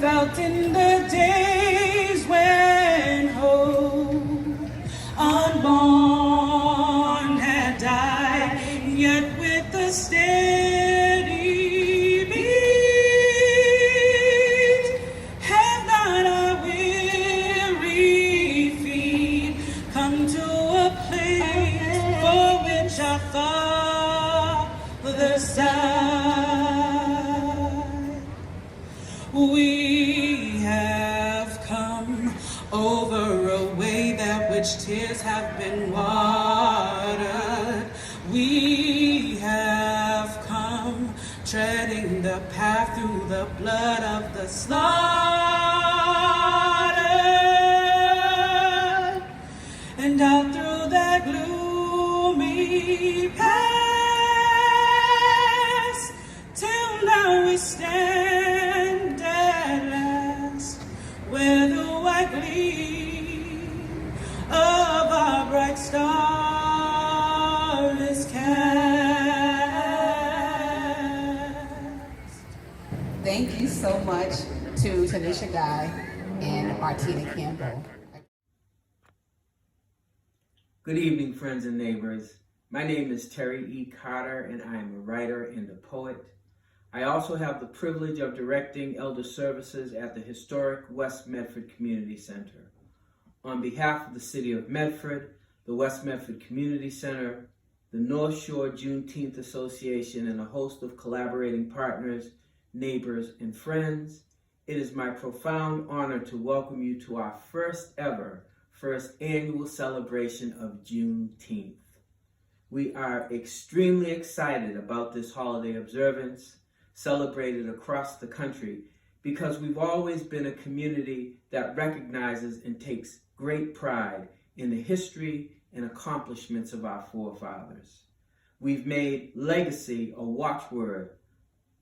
Felt in the days when hope unborn had died, yet with the steady beat have not our weary feet come to a place for which our Father sighed. We have come over a way that which tears have been watered. We have come treading the path through the blood of the slaughtered, and out through that gloomy past, till now we stand at last where the white gleam of our bright star is cast. Thank you so much to Tanisha Guy and Martina Campbell. Good evening, friends and neighbors. My name is Terry E. Carter, and I am a writer and a poet. I also have the privilege of directing elder services at the historic West Medford Community Center. On behalf of the City of Medford, the West Medford Community Center, the North Shore Juneteenth Association, and a host of collaborating partners, neighbors, and friends, it is my profound honor to welcome you to our first annual celebration of Juneteenth. We are extremely excited about this holiday observance, celebrated across the country, because we've always been a community that recognizes and takes great pride in the history and accomplishments of our forefathers. We've made legacy a watchword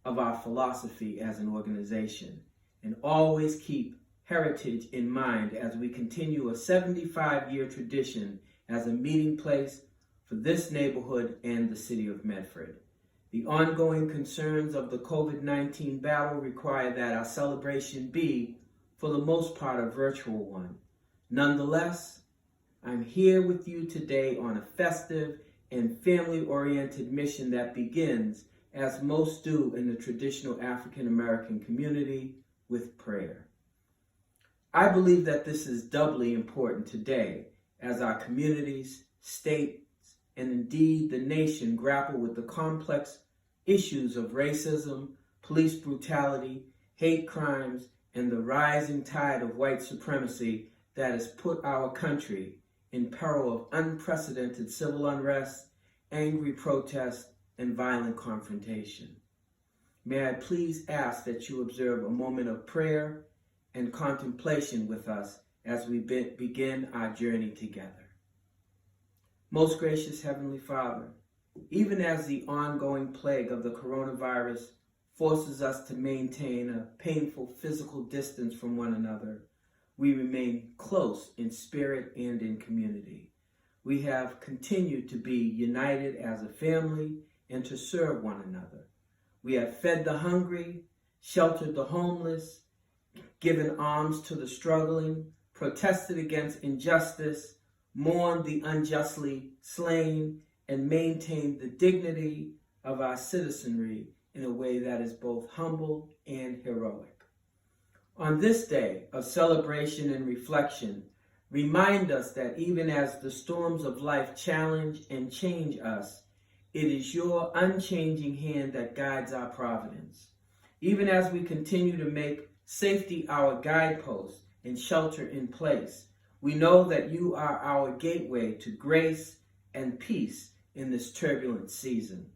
of our philosophy as an organization, and always keep heritage in mind as we continue a 75-year tradition as a meeting place for this neighborhood and the City of Medford. The ongoing concerns of the COVID-19 battle require that our celebration be, for the most part, a virtual one. Nonetheless, I'm here with you today on a festive and family-oriented mission that begins, as most do in the traditional African-American community, with prayer. I believe that this is doubly important today as our communities, states, and indeed the nation grapple with the complex issues of racism, police brutality, hate crimes, and the rising tide of white supremacy that has put our country in peril of unprecedented civil unrest, angry protest, and violent confrontation. May I please ask that you observe a moment of prayer and contemplation with us as we begin our journey together. Most gracious Heavenly Father, even as the ongoing plague of the coronavirus forces us to maintain a painful physical distance from one another, we remain close in spirit and in community. We have continued to be united as a family and to serve one another. We have fed the hungry, sheltered the homeless, given alms to the struggling, protested against injustice, mourned the unjustly slain, and maintained the dignity of our citizenry in a way that is both humble and heroic. On this day of celebration and reflection, remind us that even as the storms of life challenge and change us, it is your unchanging hand that guides our providence. Even as we continue to make safety our guidepost and shelter in place, we know that you are our gateway to grace and peace in this turbulent season.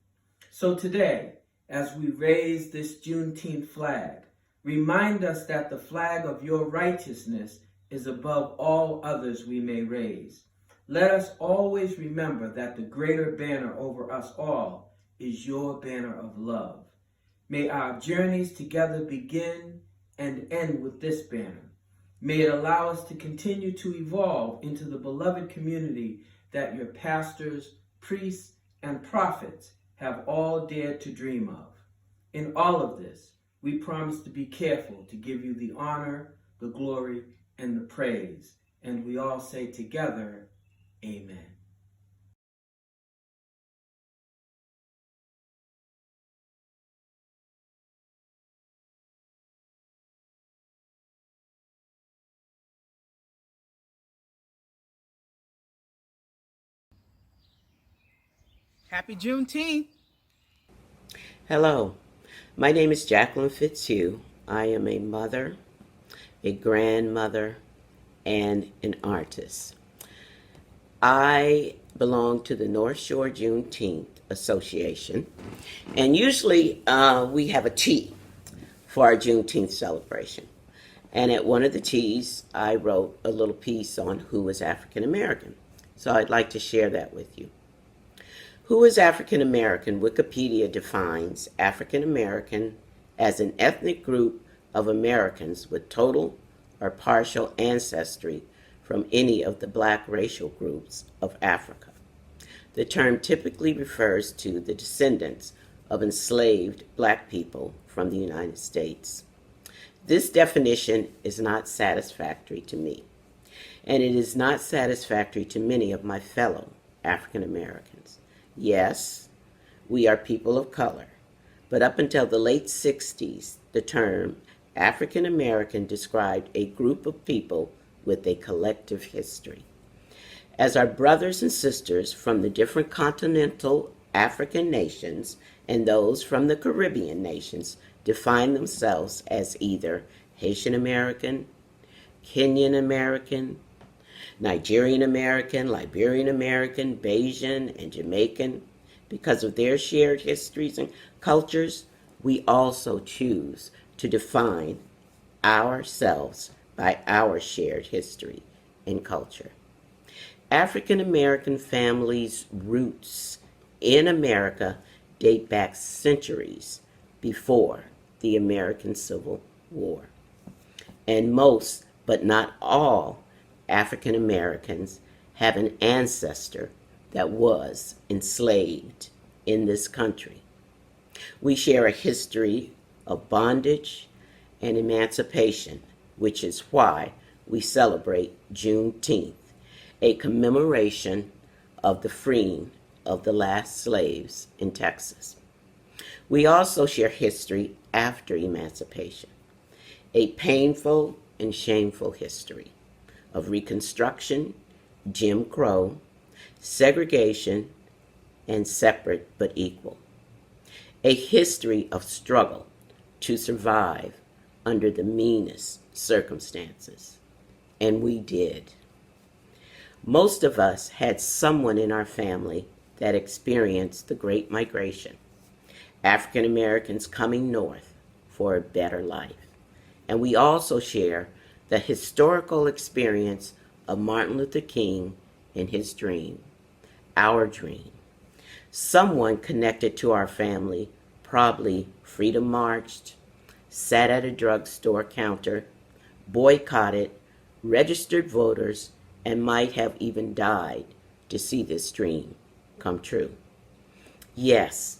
So today, as we raise this Juneteenth flag, remind us that the flag of your righteousness is above all others we may raise. Let us always remember that the greater banner over us all is your banner of love. May our journeys together begin and end with this banner. May it allow us to continue to evolve into the beloved community that your pastors, priests, and prophets have all dared to dream of. In all of this, We promise to be careful to give you the honor, the glory, and the praise. And we all say together, Amen. Happy Juneteenth. Hello, my name is Jacquelyn Fitzhugh. I am a mother, a grandmother, and an artist. I belong to the North Shore Juneteenth Association, and usually we have a tea for our Juneteenth celebration. And at one of the teas, I wrote a little piece on who is African American. So I'd like to share that with you. Who is African American? Wikipedia defines African American as an ethnic group of Americans with total or partial ancestry from any of the black racial groups of Africa. The term typically refers to the descendants of enslaved black people from the United States. This definition is not satisfactory to me, and it is not satisfactory to many of my fellow African Americans. Yes, we are people of color, but up until the late 60s, the term African American described a group of people with a collective history. As our brothers and sisters from the different continental African nations and those from the Caribbean nations define themselves as either Haitian American, Kenyan American, Nigerian American, Liberian American, Bayesian, and Jamaican. Because of their shared histories and cultures, we also choose to define ourselves by our shared history and culture. African American families' roots in America date back centuries before the American Civil War. And most, but not all, African Americans have an ancestor that was enslaved in this country. We share a history of bondage and emancipation, which is why we celebrate Juneteenth, a commemoration of the freeing of the last slaves in Texas. We also share history after emancipation, a painful and shameful history of Reconstruction, Jim Crow, segregation, and separate but equal. A history of struggle to survive under the meanest circumstances. And we did. Most of us had someone in our family that experienced the Great Migration, African Americans coming north for a better life. And we also share the historical experience of Martin Luther King and his dream, our dream. Someone connected to our family probably freedom marched, sat at a drugstore counter, boycotted, registered voters, and might have even died to see this dream come true. Yes,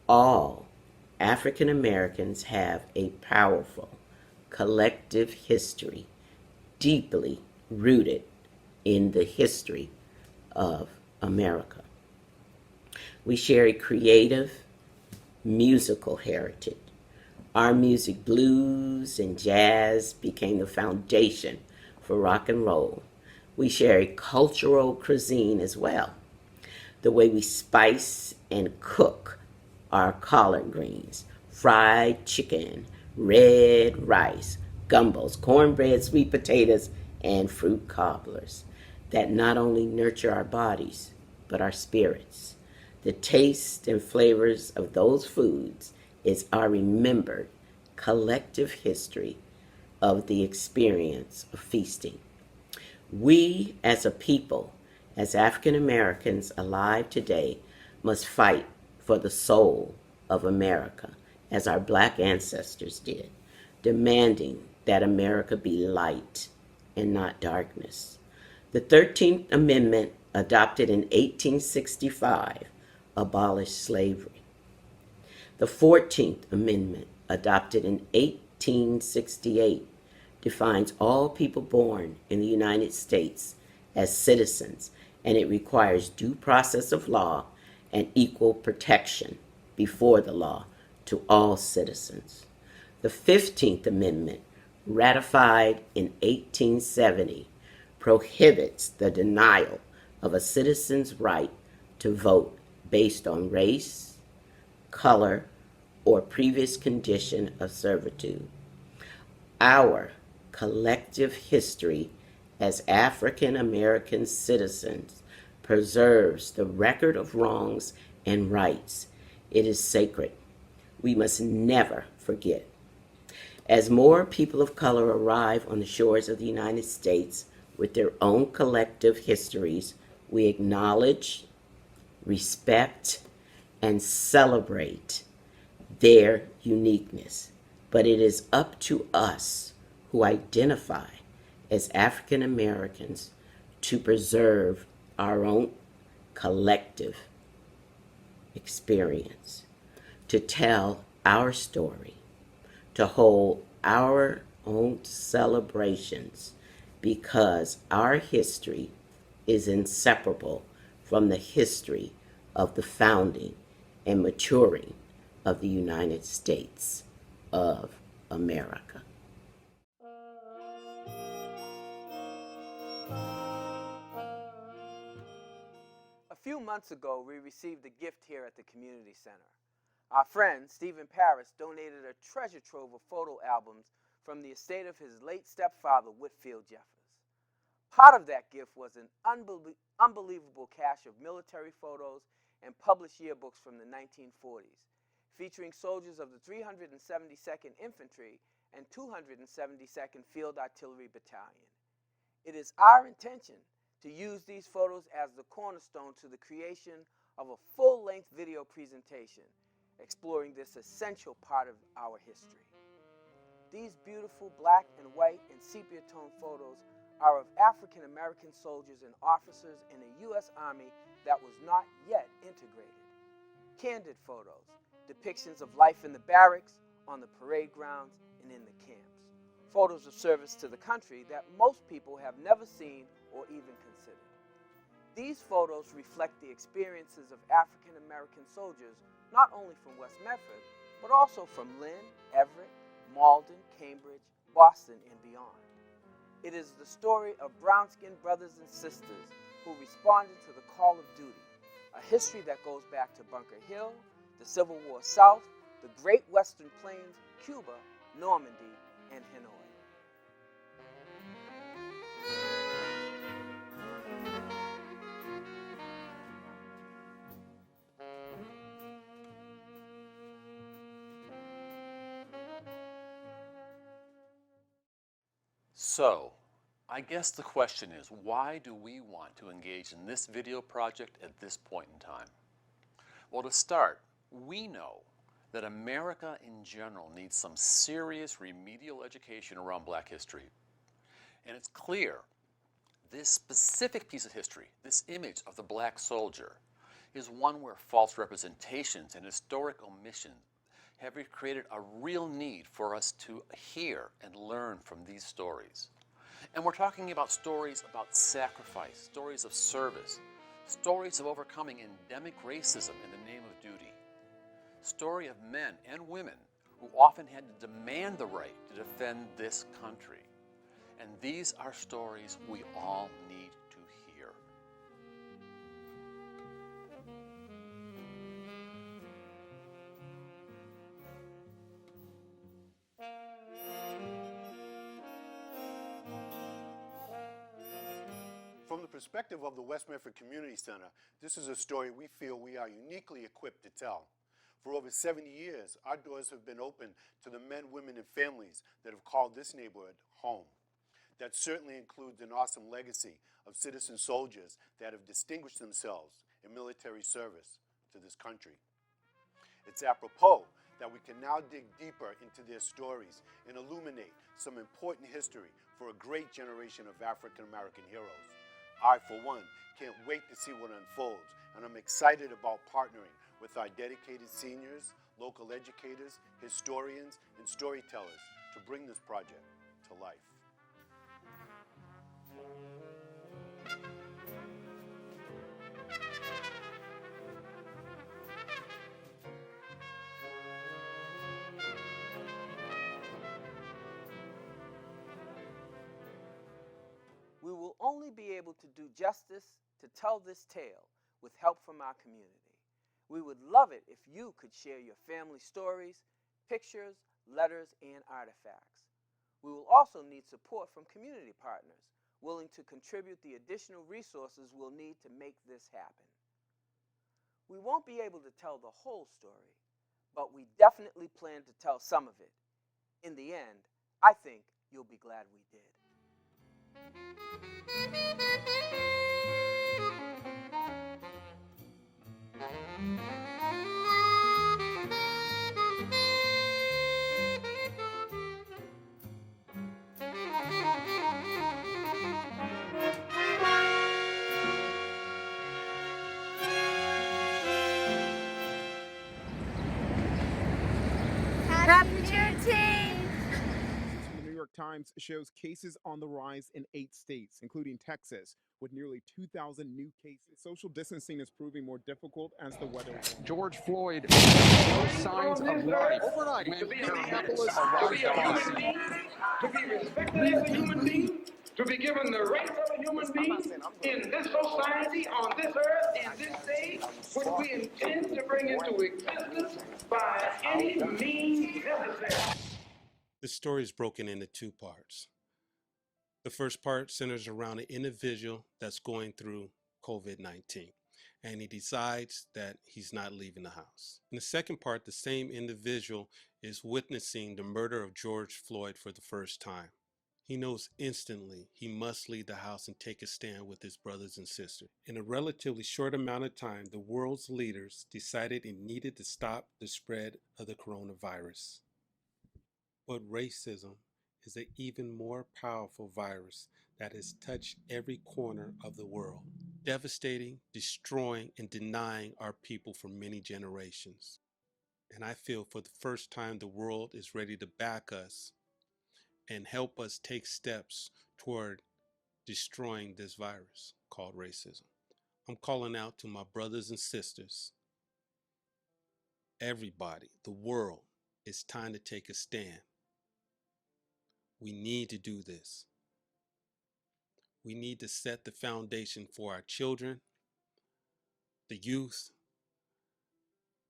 all African Americans have a powerful collective history deeply rooted in the history of America. We share a creative musical heritage. Our music, blues and jazz, became the foundation for rock and roll. We share a cultural cuisine as well. The way we spice and cook our collard greens, fried chicken, red rice, gumbos, cornbread, sweet potatoes, and fruit cobblers that not only nurture our bodies, but our spirits. The taste and flavors of those foods is our remembered collective history of the experience of feasting. We as a people, as African Americans alive today, must fight for the soul of America, as our black ancestors did, demanding that America be light and not darkness. The 13th Amendment, adopted in 1865, abolished slavery. The 14th Amendment, adopted in 1868, defines all people born in the United States as citizens, and it requires due process of law and equal protection before the law to all citizens. The 15th Amendment, ratified in 1870, prohibits the denial of a citizen's right to vote based on race, color, or previous condition of servitude. Our collective history as African American citizens preserves the record of wrongs and rights. It is sacred. We must never forget. As more people of color arrive on the shores of the United States with their own collective histories, we acknowledge, respect, and celebrate their uniqueness. But it is up to us who identify as African Americans to preserve our own collective experience, to tell our story, to hold our own celebrations, because our history is inseparable from the history of the founding and maturing of the United States of America. A few months ago, we received a gift here at the community center. Our friend, Stephen Paris, donated a treasure trove of photo albums from the estate of his late stepfather, Whitfield Jeffers. Part of that gift was an unbelievable cache of military photos and published yearbooks from the 1940s, featuring soldiers of the 372nd Infantry and 272nd Field Artillery Battalion. It is our intention to use these photos as the cornerstone to the creation of a full-length video presentation exploring this essential part of our history. These beautiful black and white and sepia-tone photos are of African American soldiers and officers in a U.S. Army that was not yet integrated. Candid photos, depictions of life in the barracks, on the parade grounds, and in the camps. Photos of service to the country that most people have never seen or even considered. These photos reflect the experiences of African American soldiers not only from West Medford, but also from Lynn, Everett, Malden, Cambridge, Boston, and beyond. It is the story of brown-skinned brothers and sisters who responded to the call of duty, a history that goes back to Bunker Hill, the Civil War South, the Great Western Plains, Cuba, Normandy, and Hanoi. So, I guess the question is, why do we want to engage in this video project at this point in time? Well, to start, we know that America in general needs some serious remedial education around Black history. And it's clear this specific piece of history, this image of the Black soldier, is one where false representations and historic omissions have created a real need for us to hear and learn from these stories. And we're talking about stories about sacrifice, stories of service, stories of overcoming endemic racism in the name of duty, story of men and women who often had to demand the right to defend this country. And these are stories we all need to hear. From the perspective of the West Medford Community Center, this is a story we feel we are uniquely equipped to tell. For over 70 years, our doors have been open to the men, women, and families that have called this neighborhood home. That certainly includes an awesome legacy of citizen soldiers that have distinguished themselves in military service to this country. It's apropos that we can now dig deeper into their stories and illuminate some important history for a great generation of African American heroes. I, for one, can't wait to see what unfolds, and I'm excited about partnering with our dedicated seniors, local educators, historians, and storytellers to bring this project to life. We will only be able to do justice to tell this tale with help from our community. We would love it if you could share your family stories, pictures, letters, and artifacts. We will also need support from community partners willing to contribute the additional resources we'll need to make this happen. We won't be able to tell the whole story, but we definitely plan to tell some of it. In the end, I think you'll be glad we did. Happy Juneteenth! The New York Times shows cases on the rise in 8 states, including Texas, with nearly 2,000 new cases. Social distancing is proving more difficult as the weather warms. George Floyd no signs of life. Overnight, when Minneapolis arrived on scene. To be respected as a human being, to be given the rights of a human being in this society, on this earth, in this day, which we intend to bring into existence by any means necessary. The story is broken into 2 parts. The first part centers around an individual that's going through COVID-19, and he decides that he's not leaving the house. In the second part, the same individual is witnessing the murder of George Floyd for the first time. He knows instantly he must leave the house and take a stand with his brothers and sisters. In a relatively short amount of time, the world's leaders decided it needed to stop the spread of the coronavirus. But racism is an even more powerful virus that has touched every corner of the world, devastating, destroying, and denying our people for many generations. And I feel for the first time the world is ready to back us and help us take steps toward destroying this virus called racism. I'm calling out to my brothers and sisters, everybody, the world, it's time to take a stand. We need to do this. We need to set the foundation for our children, the youth,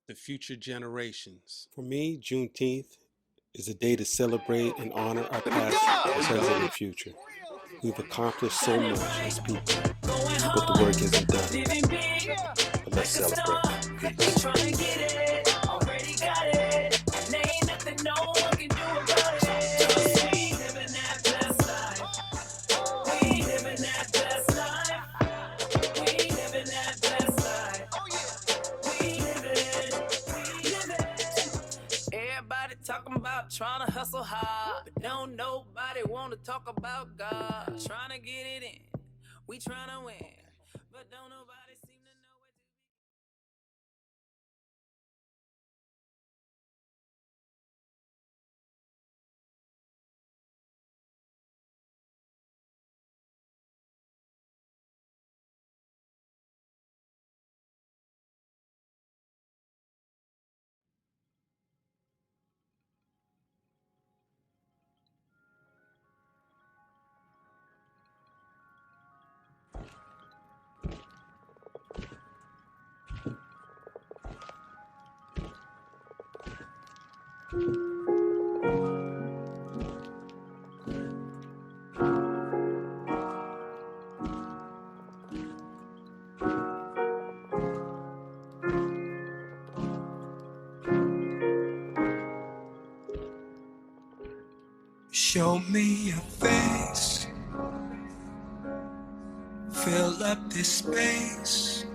the future generations. For me, Juneteenth is a day to celebrate and honor our past, present, and future. We've accomplished so much as people, but the work isn't done. But let's celebrate. Peace. Talking about trying to hustle hard, but don't nobody want to talk about God. Trying to get it in, we trying to win, but don't nobody seem to know where to Show me your face, fill up this space.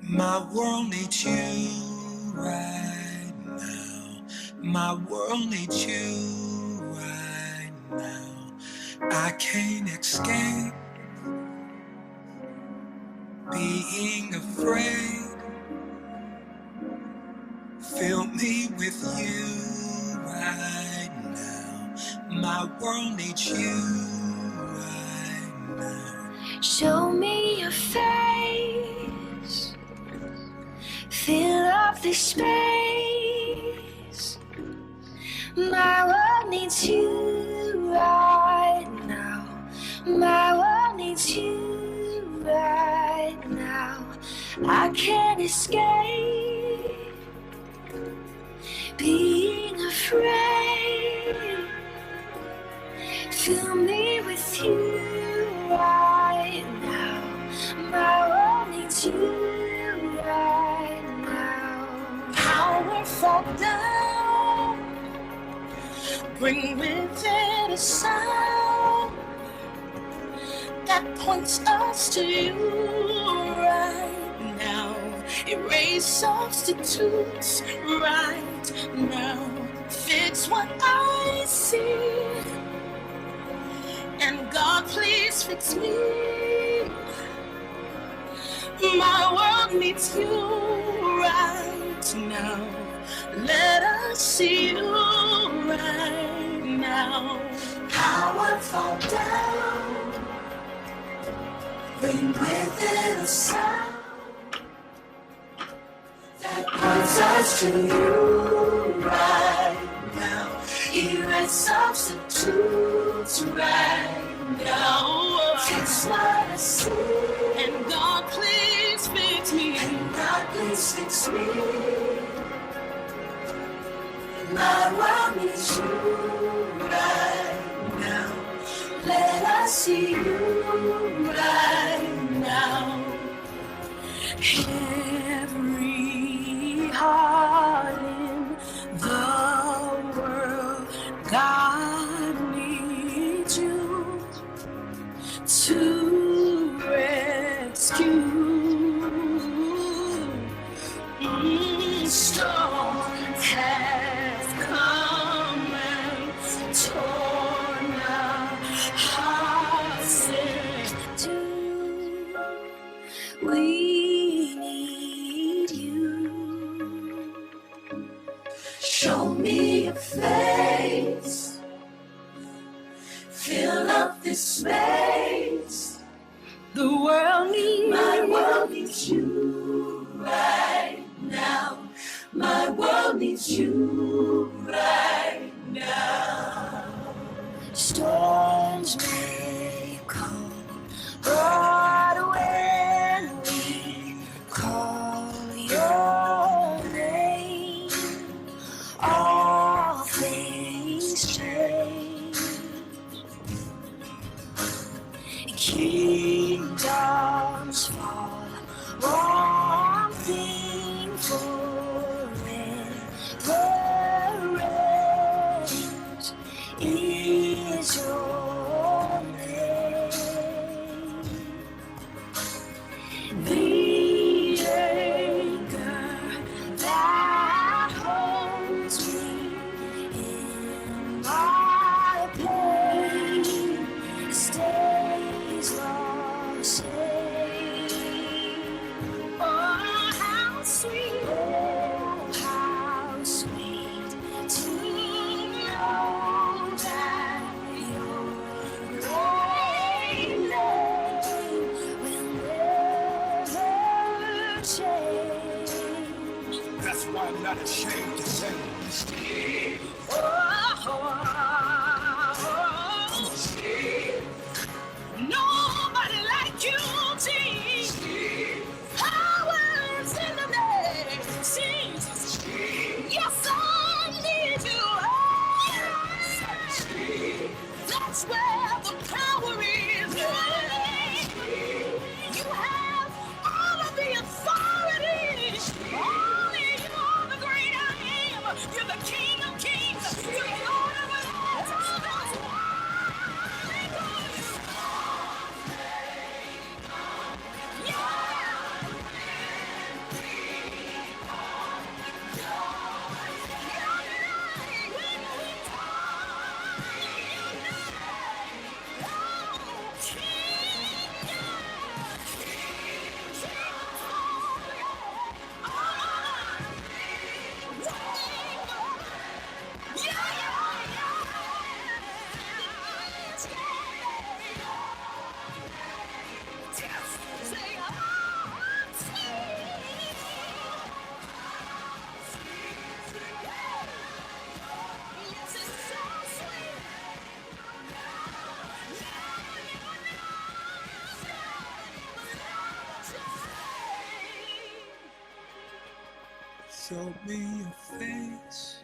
My world needs you right now. My world needs you right now. I can't escape being afraid. be with you right now. My world needs you right now. Show me your face, fill up this space. My world needs you right now. My world needs you right now. I can't escape being afraid. Fill me with you right now. My world needs you right now. Powerful down, bring with it a sound that points us to you right now. Erase substitutes right now. Fix what I see, and God, please fix me. My world needs you right now. Let us see you right now. Power fall down, bring with it a sound that points us to you right now. Erase substitutes right now. Fix what I see, and God, please fix me. And God, please fix me. My world needs you right now. Let us see you right now. Every heart in the world, God needs you to rescue. Storms have come and torn our hearts in two. We need you. Show me your face, fill up this space. The world needs, my world needs you right now. My world needs you right now. Storms may come, but when we call your name, all things change. Kingdoms fall, one thing forever reigns is your name. The anchor that holds me in my pain stays the same. Oh, how sweet to know that your great name will never change. That's why I'm not ashamed to say Steve. Nobody like you, Steve. Power's in the name, Jesus. Yes, I need you. Steve. That's where the power is. You have all of the authority. Only you are the great I am. You're the King of Kings. You're the Lord of Lords. Show me your face.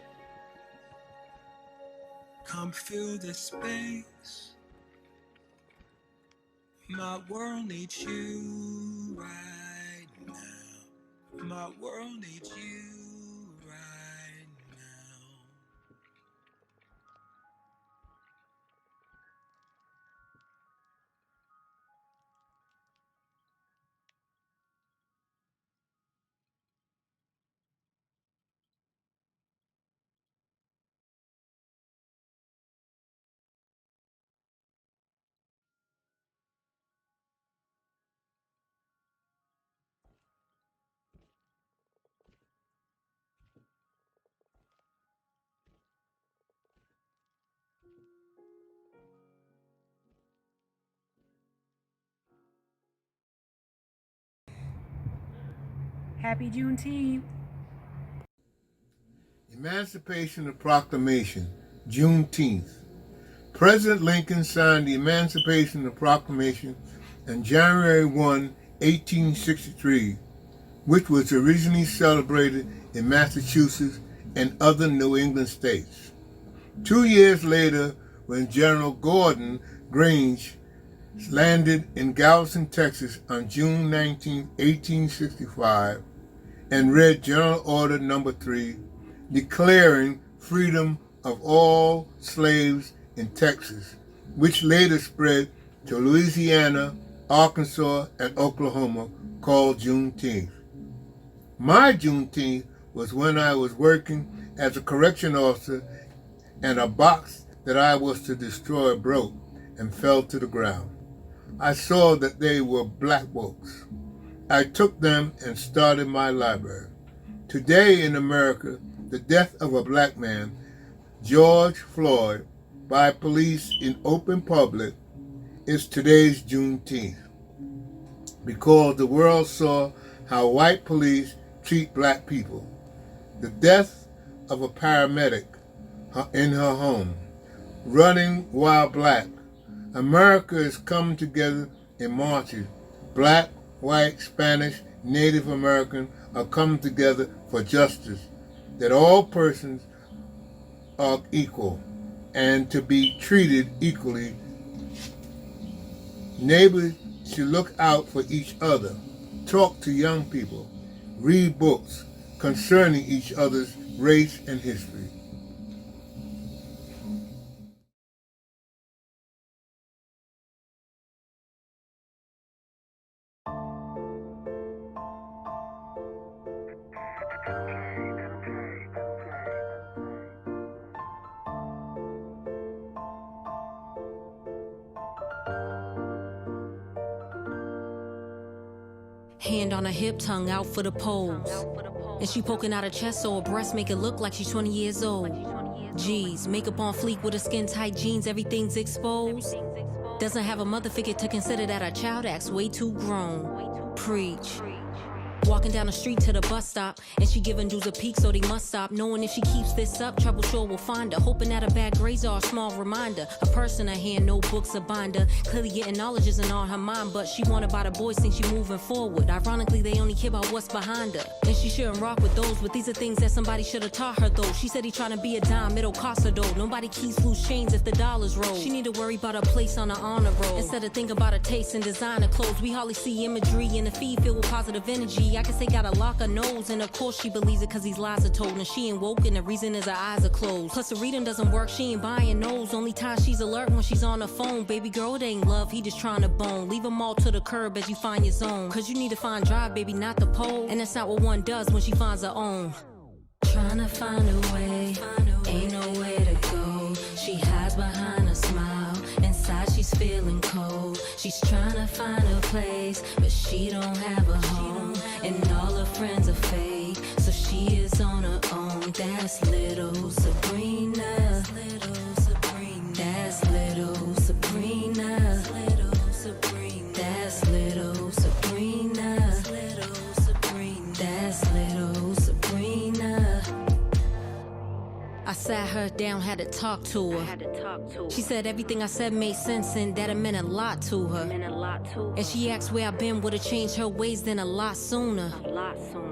Come fill this space. My world needs you right now. My world needs you right now. Happy Juneteenth. Emancipation Proclamation, Juneteenth. President Lincoln signed the Emancipation Proclamation on January 1, 1863, which was originally celebrated in Massachusetts and other New England states. 2 years later, when General Gordon Grange landed in Galveston, Texas on June 19, 1865, and read General Order No. 3, declaring freedom of all slaves in Texas, which later spread to Louisiana, Arkansas, and Oklahoma, called Juneteenth. My Juneteenth was when I was working as a correction officer and a box that I was to destroy broke and fell to the ground. I saw that they were black books. I took them and started my library. Today in America, the death of a black man, George Floyd, by police in open public is today's Juneteenth, because the world saw how white police treat black people. The death of a paramedic in her home, running while black. America has come together in marches. Black, white, Spanish, Native American are coming together for justice, that all persons are equal and to be treated equally. Neighbors should look out for each other, talk to young people, read books concerning each other's race and history. Hand on her hip, tongue out for the pose. And she poking out her chest so her breasts make it look like she's 20 years old. Jeez, makeup on fleek with her skin tight jeans, everything's exposed. Doesn't have a mother figure to consider that her child acts way too grown. Preach. Walking down the street to the bus stop, and she giving dudes a peek so they must stop. Knowing if she keeps this up, trouble sure will find her. Hoping that her bad grades are a small reminder. A purse in her hand, no books, a binder. Clearly getting knowledge isn't on her mind, but she wanted by the boys, think she moving forward. Ironically, they only care about what's behind her. And she shouldn't rock with those, but these are things that somebody should have taught her though. She said he trying to be a dime, it'll cost her though. Nobody keeps loose chains if the dollars roll. She need to worry about her place on the honor roll, instead of think about her taste and designer clothes. We hardly see imagery in the feed filled with positive energy. I can say got a lock her nose, and of course she believes it cause these lies are told. And she ain't woke, and the reason is her eyes are closed. Plus the reading doesn't work, she ain't buying those. Only time she's alert when she's on the phone. Baby girl, it ain't love, he just trying to bone. Leave them all to the curb as you find your zone, cause you need to find drive, baby, not the pole. And that's not what one does when she finds her own. Trying to find a way, ain't nowhere to go. She hides behind a smile, inside she's feeling cold. She's trying to find a place, but she don't have a home. And all her friends are fake, so she is on her own. That's little Sabrina. That's little Sabrina. That's little Sabrina. That's little Sabrina. That's little Sabrina. That's little Sabrina. That's little Sabrina. I sat her down, had to talk to her. She said everything I said made sense and that it meant a lot to her. And she asked where I've been, would've changed her ways then a lot sooner.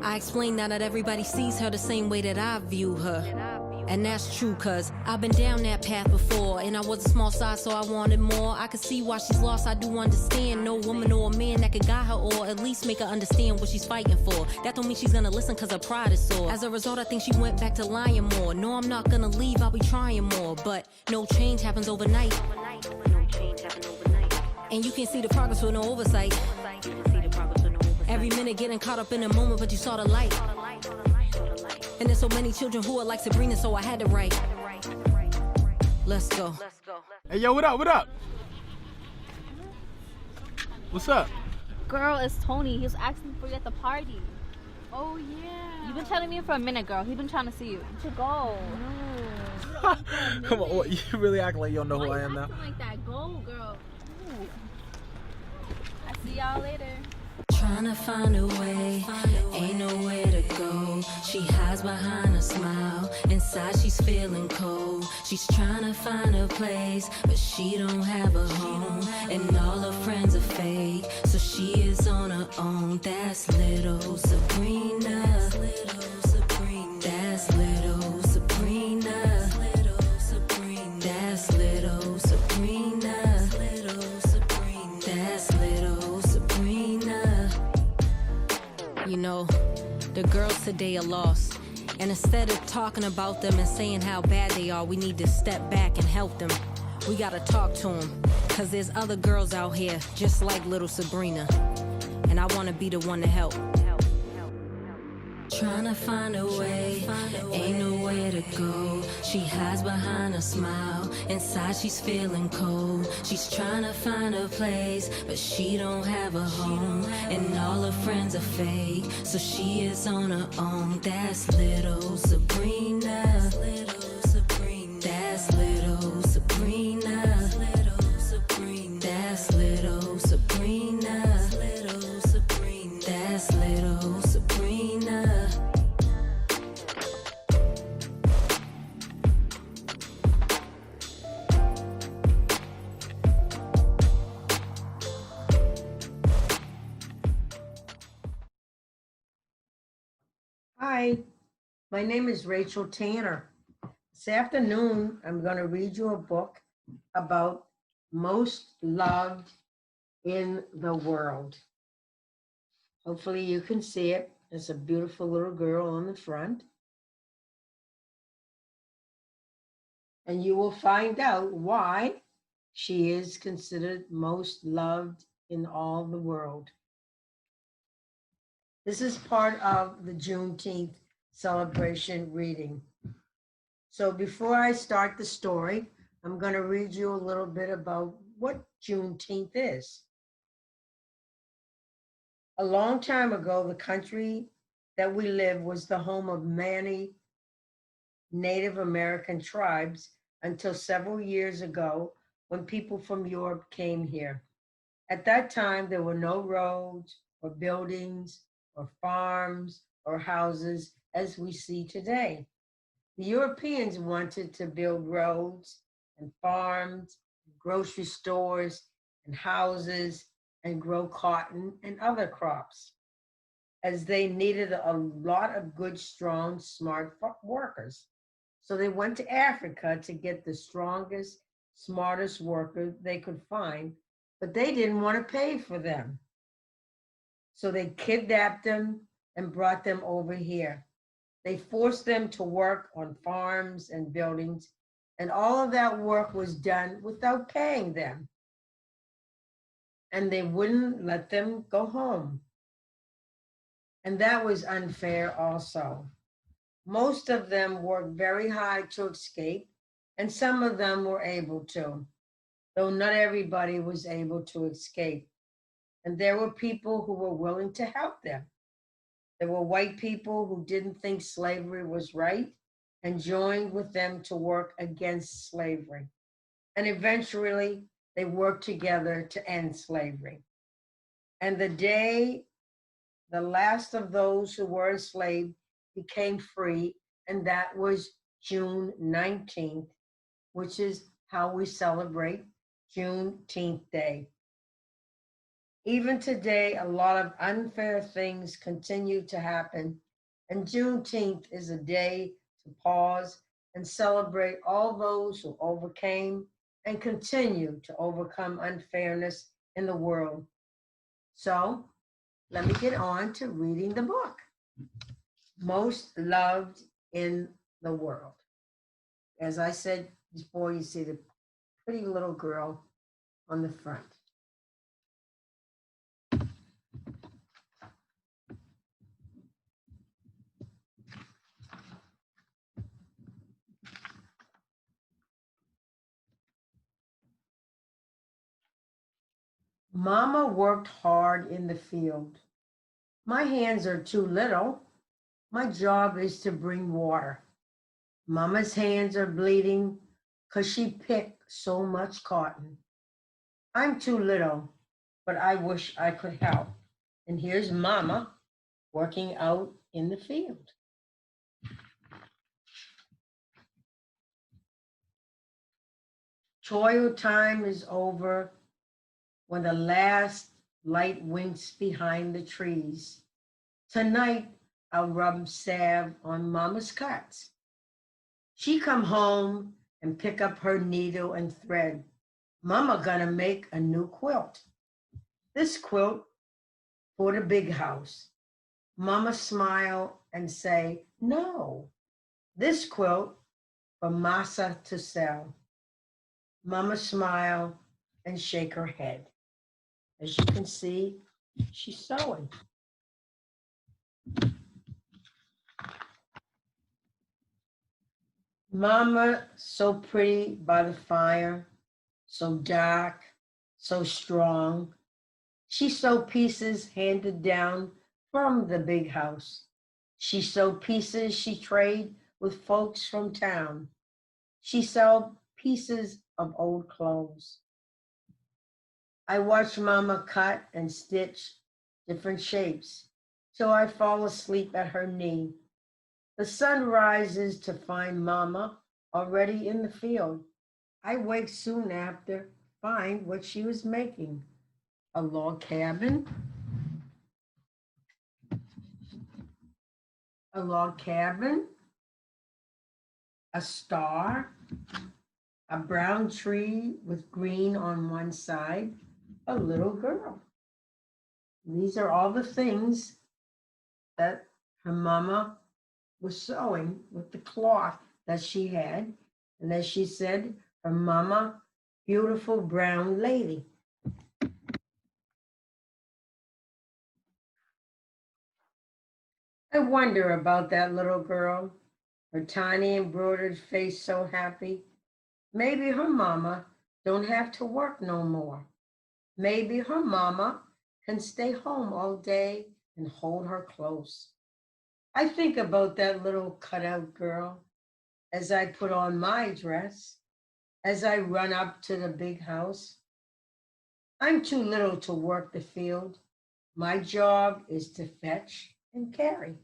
I explained now that everybody sees her the same way that I view her. And that's true, cause I've been down that path before, and I was a small size, so I wanted more. I could see why she's lost, I do understand. No woman or a man that could guide her, or at least make her understand what she's fighting for. That don't mean she's gonna listen, cause her pride is sore. As a result, I think she went back to lying more. No, I'm not gonna leave, I'll be trying more. But no change happens overnight. And you can't see the progress with no oversight. Every minute getting caught up in the moment, but you saw the light. And there's so many children who are like Sabrina, so I had to write. Let's go. Hey, yo, what up, what up? What's up? Girl, it's Tony. He was asking for you at the party. Oh, yeah. You've been telling me for a minute, girl. He's been trying to see you. You should go. No. Come on, what, you really act like you don't know who I am now? Like that. Go, girl. Ooh. I'll see y'all later. Trying to find a way, ain't nowhere to go. She hides behind a smile, inside she's feeling cold. She's trying to find a place, but she don't have a home. And all her friends are fake, so she is on her own. That's little Sabrina. That's little Sabrina. That's little Sabrina. That's little Sabrina. That's little Sabrina. You know, the girls today are lost. And instead of talking about them and saying how bad they are, we need to step back and help them. We gotta talk to them, cause there's other girls out here just like little Sabrina. And I wanna be the one to help. Trying to find a way, ain't nowhere to go. She hides behind a smile, inside she's feeling cold. She's trying to find a place, but she don't have a home. And all her friends are fake, so she is on her own. That's little Sabrina. That's little Sabrina. That's little Sabrina. That's little Sabrina. That's little Sabrina. That's little Sabrina. Hi, my name is Rachel Tanner. This afternoon, I'm going to read you a book about most loved in the world. Hopefully you can see it. There's a beautiful little girl on the front. And you will find out why she is considered most loved in all the world. This is part of the Juneteenth celebration reading. So before I start the story, I'm going to read you a little bit about what Juneteenth is. A long time ago, the country that we live was the home of many Native American tribes until several years ago when people from Europe came here. At that time, there were no roads or buildings or farms or houses as we see today. The Europeans wanted to build roads and farms, grocery stores and houses, and grow cotton and other crops, as they needed a lot of good, strong, smart workers. So they went to Africa to get the strongest, smartest workers they could find, but they didn't want to pay for them. So they kidnapped them and brought them over here. They forced them to work on farms and buildings, and all of that work was done without paying them. And they wouldn't let them go home. And that was unfair also. Most of them worked very hard to escape, and some of them were able to, though not everybody was able to escape. And there were people who were willing to help them. There were white people who didn't think slavery was right and joined with them to work against slavery. And eventually, they worked together to end slavery. And the day the last of those who were enslaved became free, and that was June 19th, which is how we celebrate Juneteenth Day. Even today, a lot of unfair things continue to happen, and Juneteenth is a day to pause and celebrate all those who overcame and continue to overcome unfairness in the world. So let me get on to reading the book. Most Loved in the World. As I said before, you see the pretty little girl on the front. Mama worked hard in the field. My hands are too little. My job is to bring water. Mama's hands are bleeding because she picked so much cotton. I'm too little, but I wish I could help. And here's Mama working out in the field. Toil time is over when the last light winks behind the trees. Tonight, I'll rub salve on Mama's cuts. She come home and pick up her needle and thread. Mama gonna make a new quilt. This quilt for the big house. Mama smile and say, no. This quilt for Massa to sell. Mama smile and shake her head. As you can see, she's sewing. Mama, so pretty by the fire, so dark, so strong. She sewed pieces handed down from the big house. She sewed pieces she trade with folks from town. She sewed pieces of old clothes. I watch Mama cut and stitch different shapes till I fall asleep at her knee. The sun rises to find Mama already in the field. I wake soon after, find what she was making. A log cabin, a star, a brown tree with green on one side, a little girl. These are all the things that her mama was sewing with the cloth that she had. And as she said, her mama, beautiful brown lady. I wonder about that little girl, her tiny embroidered face so happy. Maybe her mama don't have to work no more. Maybe her mama can stay home all day and hold her close. I think about that little cutout girl as I put on my dress, as I run up to the big house. I'm too little to work the field. My job is to fetch and carry.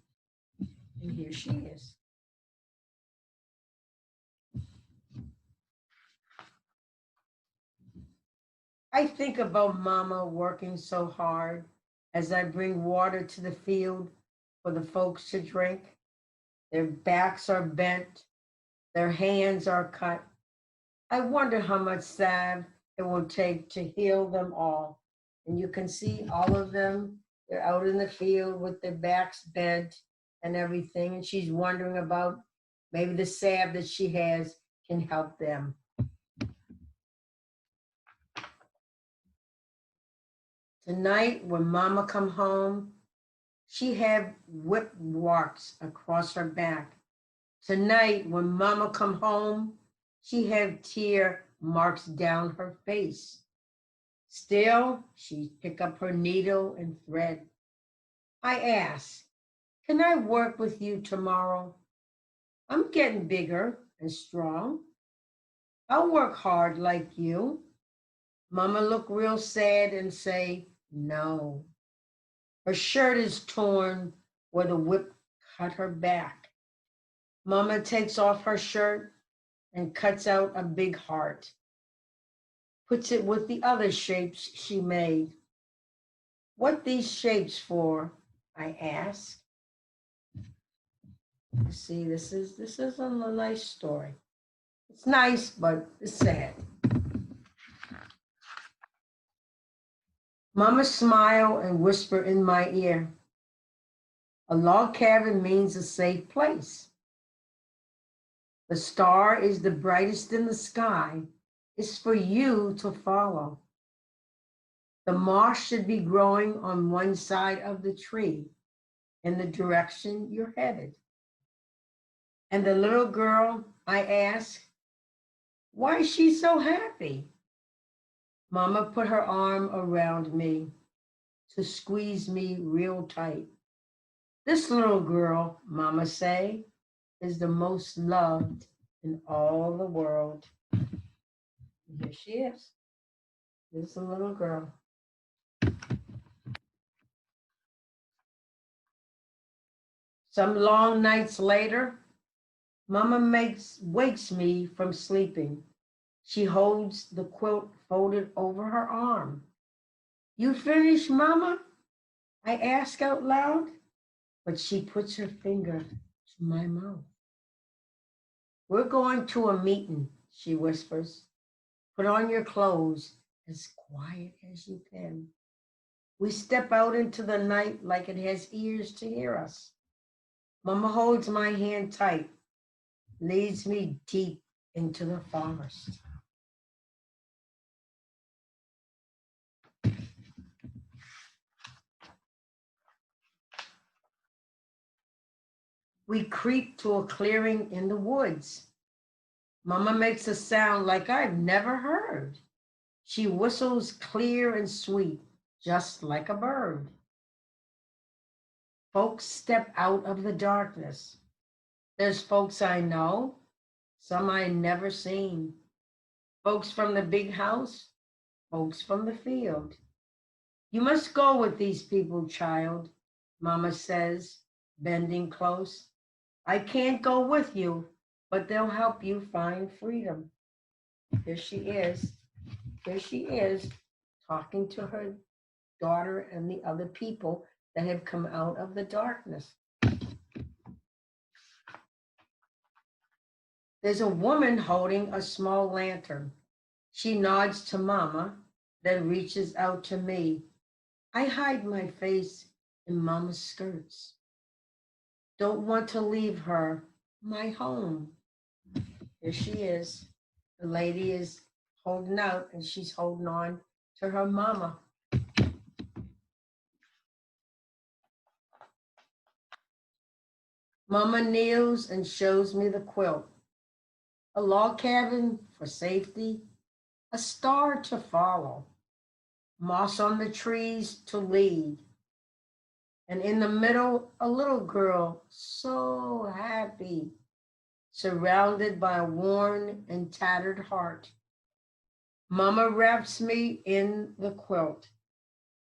And here she is. I think about Mama working so hard as I bring water to the field for the folks to drink. Their backs are bent, their hands are cut. I wonder how much salve it will take to heal them all. And you can see all of them, they're out in the field with their backs bent and everything. And she's wondering about maybe the salve that she has can help them. Tonight, when Mama come home, she had whip marks across her back. Tonight, when Mama come home, she had tear marks down her face. Still, she pick up her needle and thread. I ask, can I work with you tomorrow? I'm getting bigger and strong. I'll work hard like you. Mama look real sad and say, no. Her shirt is torn where the whip cut her back. Mama takes off her shirt and cuts out a big heart, puts it with the other shapes she made. What these shapes for? I ask. See, this is a nice story. It's nice, but it's sad. Mama smile and whisper in my ear. A log cabin means a safe place. The star is the brightest in the sky. It's for you to follow. The moss should be growing on one side of the tree in the direction you're headed. And the little girl, I ask, why is she so happy? Mama put her arm around me to squeeze me real tight. This little girl, Mama say, is the most loved in all the world. And here she is. This is a little girl. Some long nights later, Mama wakes me from sleeping. She holds the quilt folded over her arm. You finished, Mama? I ask out loud, but she puts her finger to my mouth. We're going to a meeting, she whispers. Put on your clothes as quiet as you can. We step out into the night like it has ears to hear us. Mama holds my hand tight, leads me deep into the forest. We creep to a clearing in the woods. Mama makes a sound like I've never heard. She whistles clear and sweet, just like a bird. Folks step out of the darkness. There's folks I know, some I never seen. Folks from the big house, folks from the field. You must go with these people, child, Mama says, bending close. I can't go with you, but they'll help you find freedom. Here she is. Here she is, talking to her daughter and the other people that have come out of the darkness. There's a woman holding a small lantern. She nods to Mama, then reaches out to me. I hide my face in Mama's skirts. Don't want to leave her, my home. Here she is. The lady is holding out and she's holding on to her mama. Mama kneels and shows me the quilt. A log cabin for safety, a star to follow, moss on the trees to lead. And in the middle, a little girl, so happy, surrounded by a worn and tattered heart. Mama wraps me in the quilt,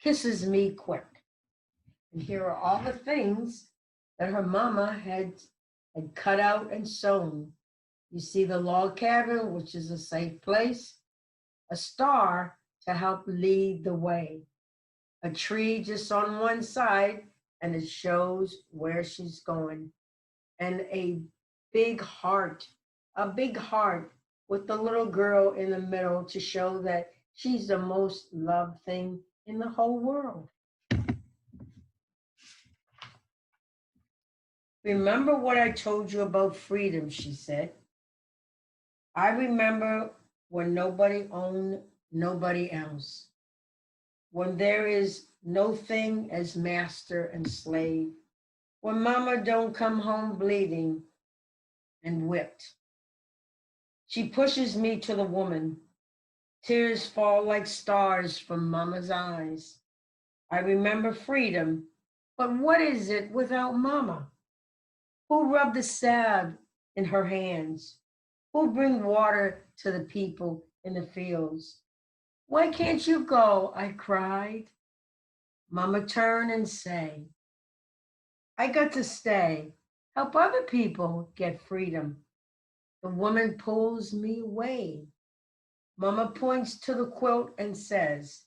kisses me quick. And here are all the things that her mama had cut out and sewn. You see the log cabin, which is a safe place, a star to help lead the way, a tree just on one side, and it shows where she's going, and a big heart with the little girl in the middle to show that she's the most loved thing in the whole world. Remember what I told you about freedom, she said. I remember when nobody owned nobody else, when there is no thing as master and slave, when Mama don't come home bleeding and whipped. She pushes me to the woman. Tears fall like stars from Mama's eyes. I remember freedom, but what is it without Mama? Who rubbed the salve in her hands? Who bring water to the people in the fields? Why can't you go? I cried. Mama turned and say, I got to stay. Help other people get freedom. The woman pulls me away. Mama points to the quilt and says,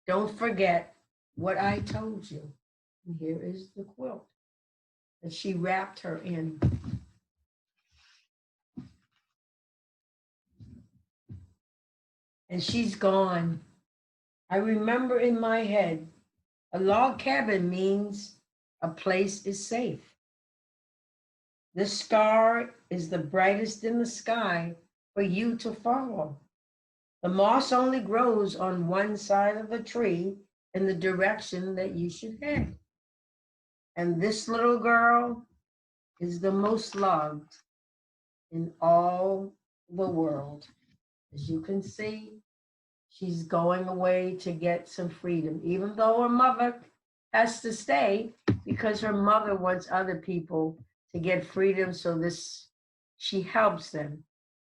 don't forget what I told you. And here is the quilt that she wrapped her in. And she's gone. I remember in my head, a log cabin means a place is safe. This star is the brightest in the sky for you to follow. The moss only grows on one side of the tree in the direction that you should head. And this little girl is the most loved in all the world. As you can see, she's going away to get some freedom, even though her mother has to stay because her mother wants other people to get freedom. So she helps them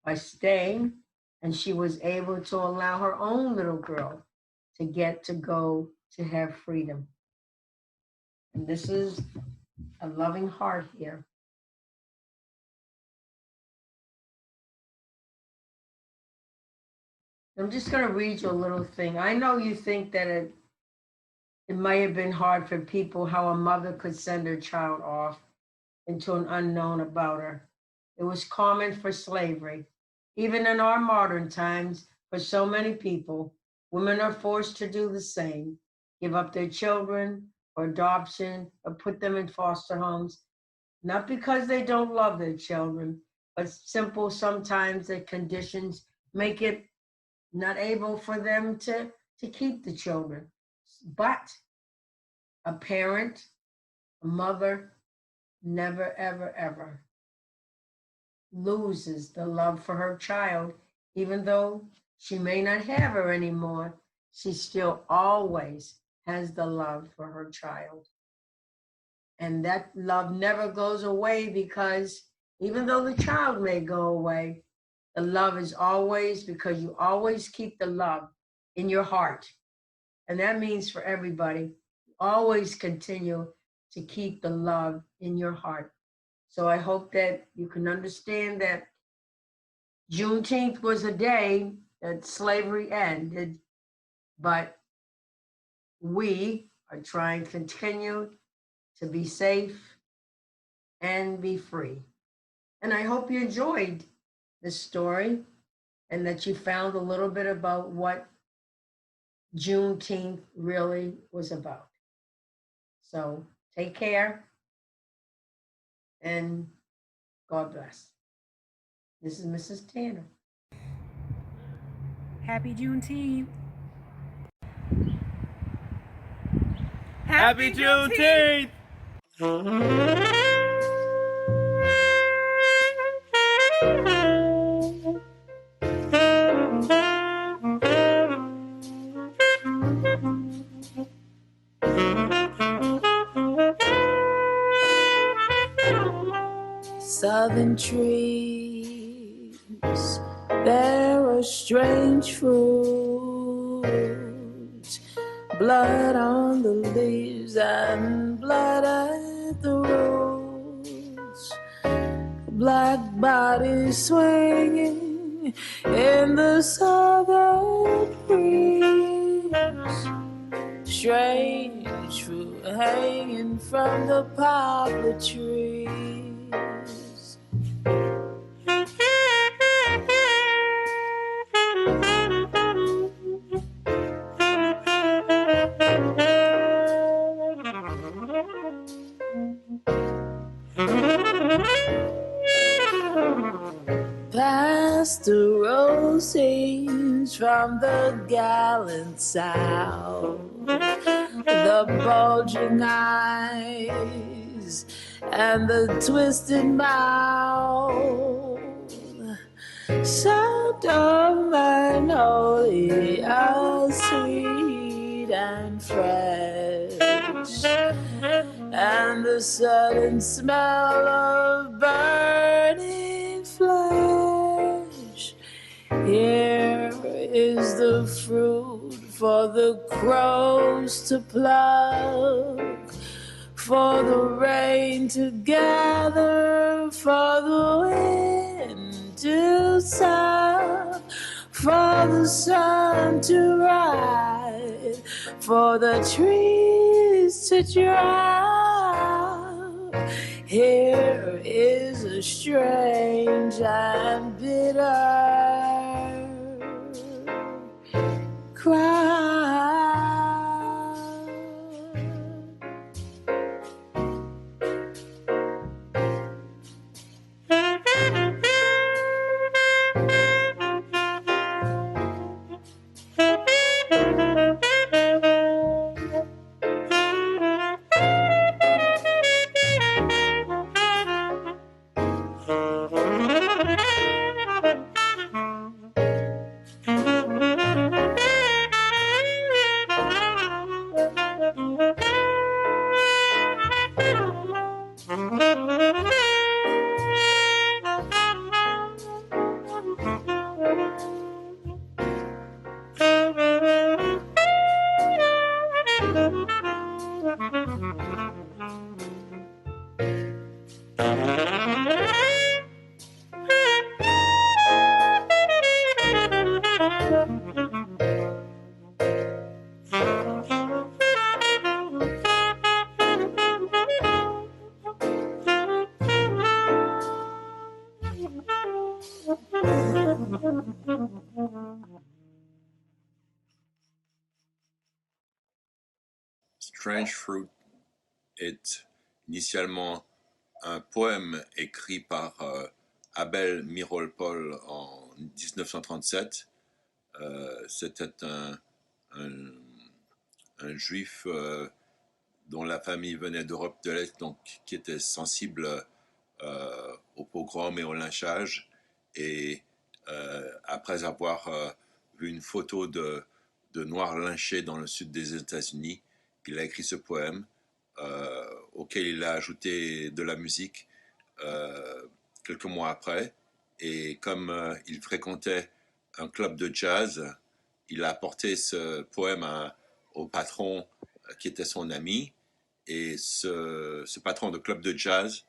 by staying, and she was able to allow her own little girl to get to go to have freedom. And this is a loving heart here. I'm just going to read you a little thing. I know you think that it might have been hard for people how a mother could send her child off into an unknown about her. It was common for slavery. Even in our modern times, for so many people, women are forced to do the same, give up their children for adoption or put them in foster homes, not because they don't love their children, but sometimes the conditions make it not able for them to keep the children. But a parent, a mother, never, ever, ever loses the love for her child, even though she may not have her anymore. She still always has the love for her child. And that love never goes away, because even though the child may go away, the love is always, because you always keep the love in your heart. And that means for everybody, always continue to keep the love in your heart. So I hope that you can understand that Juneteenth was a day that slavery ended, but we are trying to continue to be safe and be free. And I hope you enjoyed this story and that you found a little bit about what Juneteenth really was about. So take care and God bless. This is Mrs. Tanner. Happy Juneteenth. Happy Juneteenth! Southern trees bear a strange fruit, blood on the leaves and blood at the roots, black bodies swinging in the southern breeze, strange fruit hanging from the poplar trees. Pastoral scenes from the gallant South, the bulging eyes and the twisted mouth, sound of magnolia, sweet and fresh, and the sudden smell of burning flesh. Here is the fruit for the crows to pluck, for the rain to gather, for the wind to sough, for the sun to rise, for the trees to drop. Here is a strange and bitter cry. Strange Fruit est initialement un poème écrit par Abel Meeropol en 1937. C'était un juif dont la famille venait d'Europe de l'Est, donc qui était sensible au pogrom et au lynchage. Et après avoir vu une photo de Noirs lynchés dans le sud des États-Unis, il a écrit ce poème auquel il a ajouté de la musique quelques mois après. Et comme il fréquentait un club de jazz, il a apporté ce poème au patron qui était son ami. Et ce patron de club de jazz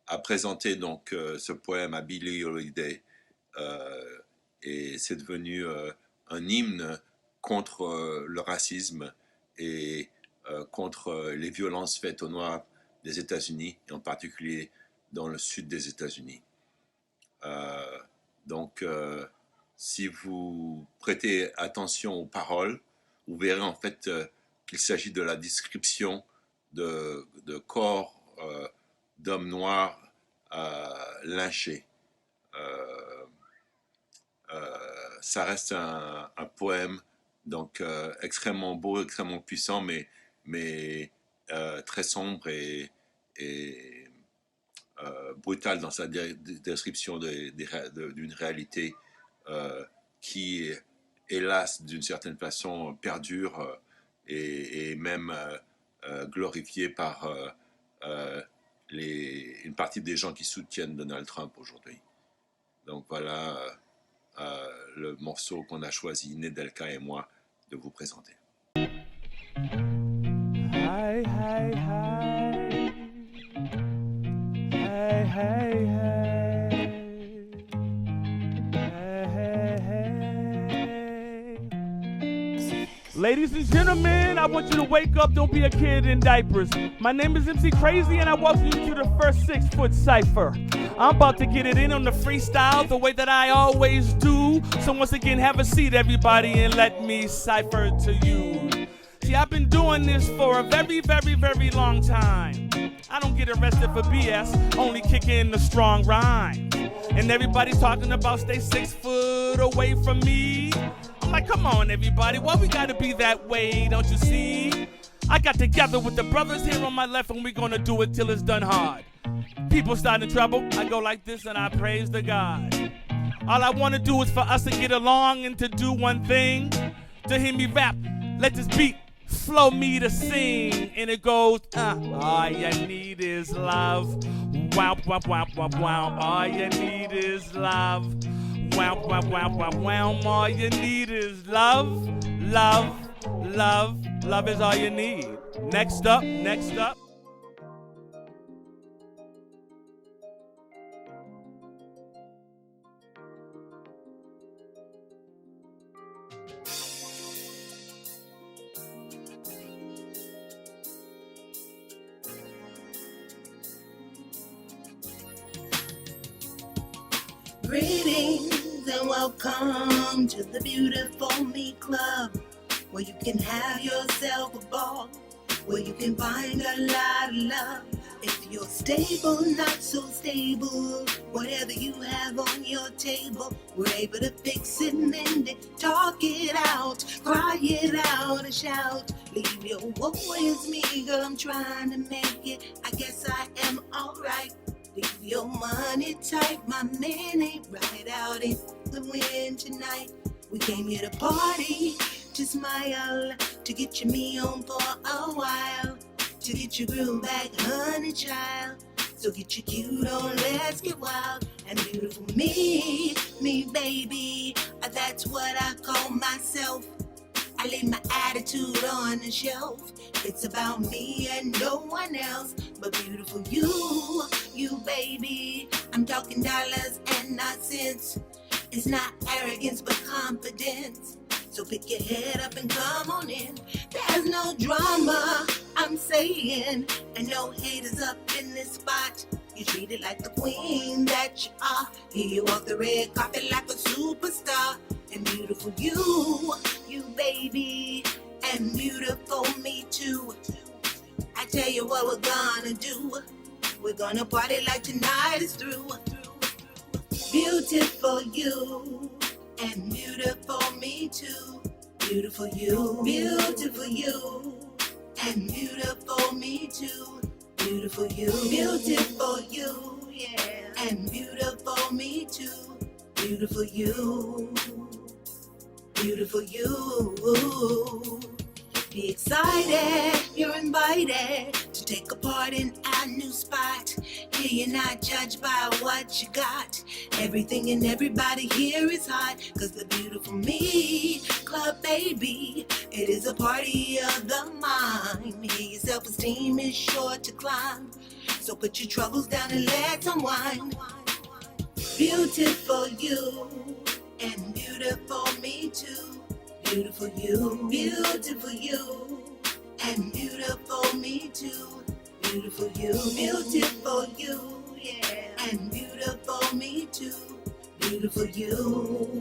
a présenté donc ce poème à Billie Holiday. Et c'est devenu un hymne contre le racisme et contre les violences faites aux Noirs des États-Unis, et en particulier dans le sud des États-Unis. Donc, si vous prêtez attention aux paroles, vous verrez en fait qu'il s'agit de la description de corps d'hommes noirs lynchés. Ça reste un poème donc extrêmement beau, extrêmement puissant, mais très sombre et brutal dans sa description d'une réalité qui, hélas, d'une certaine façon, perdure et même glorifiée par une partie des gens qui soutiennent Donald Trump aujourd'hui. Donc voilà le morceau qu'on a choisi, Nedelka et moi, de vous présenter. Hey, hey, hey. Hey, hey, hey. Hey, hey, hey. Ladies and gentlemen, I want you to wake up, don't be a kid in diapers. My name is MC Crazy and I welcome you to the first 6-foot Cypher. I'm about to get it in on the freestyle the way that I always do. So once again, have a seat everybody and let me cipher to you. See, I've been doing this for a very, very, very long time. I don't get arrested for BS, only kick in the strong rhyme. And everybody's talking about stay 6 foot away from me. I'm like, come on everybody, why we gotta be that way, don't you see? I got together with the brothers here on my left and we're gonna do it till it's done hard. People start in trouble, I go like this and I praise the God. All I wanna do is for us to get along and to do one thing. To hear me rap, let this beat flow me to sing. And it goes, all you need is love. Wow, wow, wow, wow, wow. All you need is love. Wow, wow, wow, wow, wow. All you need is love, love, love. Love is all you need. Next up, next up. Greetings and welcome to the Beautiful Me Club, where you can have yourself a ball, where you can find a lot of love. If you're stable, not so stable, whatever you have on your table, we're able to fix it, mend it, talk it out, cry it out and shout. Leave your worries me, girl, I'm trying to make it. I guess I am alright. Leave your money tight, my man ain't right out in the wind tonight. We came here to party, to smile, to get your me on for a while, to get your groove back, honey child. So get your cute on, let's get wild. And beautiful me baby, that's what I call myself. I leave my attitude on the shelf. It's about me and no one else but beautiful you baby. I'm talking dollars and not cents. It's not arrogance but confidence. So pick your head up and come on in. There's no drama, I'm saying, and no haters up in this spot. You treat it like the queen that you are. Here you walk the red carpet like a superstar. And beautiful you baby, and beautiful me too. I tell you what we're gonna do. We're gonna party like tonight is through. Beautiful you, and beautiful me too. Beautiful you, and beautiful me too. Beautiful you, yeah, and beautiful me too. Beautiful you, beautiful you. Be excited, you're invited to take a part in our new spot. Here you're not judged by what you got. Everything and everybody here is hot, cause the Beautiful Me Club, baby, it is a party of the mind. Here your self-esteem is sure to climb, so put your troubles down and let's unwind. Beautiful you, and beautiful me too. Beautiful you, and beautiful me too. Beautiful you, yeah, and beautiful me too. Beautiful you,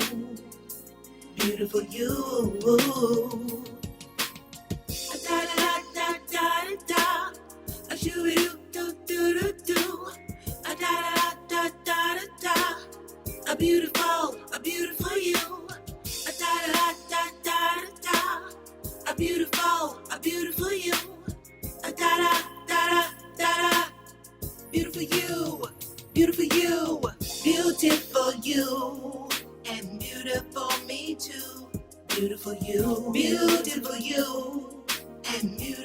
beautiful you. Da da da da da da, a shoo doo doo doo doo, a da da da da da, a beautiful you. Da da da da da, a beautiful you. Da da da da da, beautiful you, beautiful you, and beautiful me too. Beautiful you, and beautiful.